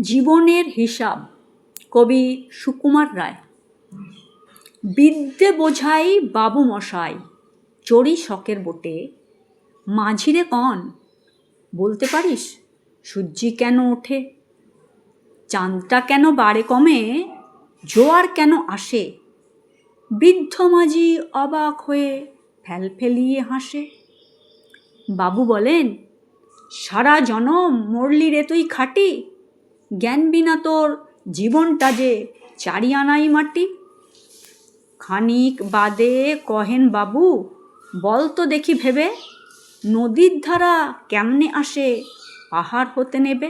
জীবনের হিসাব। কবি সুকুমার রায়। বিদ্যে বোঝাই বাবু মশাই, চড়ি শখের বোটে। মাঝিরে কন, বলতে পারিস সূর্যি কেন ওঠে? চাঁদটা কেন বাড়ে কমে, জোয়ার কেন আসে? বৃদ্ধ মাঝি অবাক হয়ে ফেলফেলিয়ে হাসে। বাবু বলেন, সারা জনম মরলি রে তুই খাটি, জ্ঞান বিনা তোর জীবনটা যে চারি আনাই মাটি। খানিক বাদে কহেন বাবু, বল তো দেখি ভেবে, নদীর ধারা কেমনে আসে পাহাড় হতে নেবে?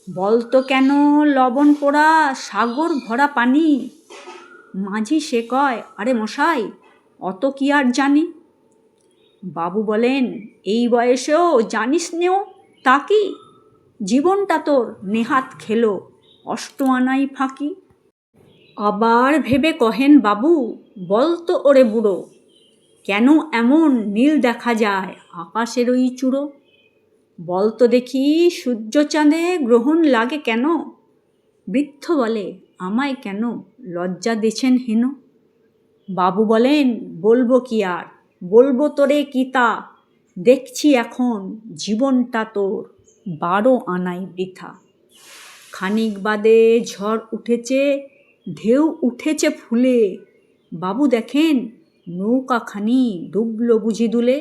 বলতো কেন লবণ পোড়া সাগর ভরা পানি? মাঝি সে কয়, আরে মশাই অত কি আর জানি। বাবু বলেন, এই বয়সেও জানিস নেও তা কি? জীবনটা তোর নেহাত খেলো অষ্ট আনাই ফাঁকি। আবার ভেবে কহেন বাবু, বলতো ওরে বুড়ো, কেন এমন নীল দেখা যায় আকাশের ওই চূড়ো? বলতো দেখি সূর্য চাঁদে গ্রহণ লাগে কেন? বৃদ্ধ বলে, আমায় কেন লজ্জা দিছেন হেন? বাবু বলেন, বলবো কি আর, বলবো তোরে কি তা, দেখছি এখন জীবনটা তোর 12 আনাই বৃথা। খানিক বাদে ঝড় উঠেছে, ঢেউ উঠেছে ফুলে, বাবু দেখেন নৌকাখানি ডুবলো বুঝি দুলে।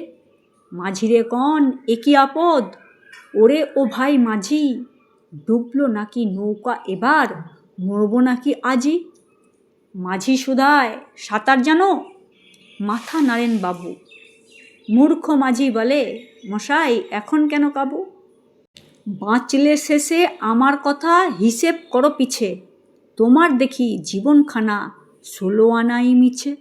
মাঝিরে কন, এ কি আপদ, ওরে ও ভাই মাঝি, ডুবলো নাকি নৌকা এবার, মরবো নাকি আজি? মাঝি শুধায়, সাঁতার জানো? মাথা নাড়েন বাবু। মূর্খ মাঝি বলে, মশাই এখন কেন কাবু? বাঁচলে শেষে আমার কথা হিসেব করো পিছে, তোমার দেখি জীবনখানা 16 আনাই মিছে।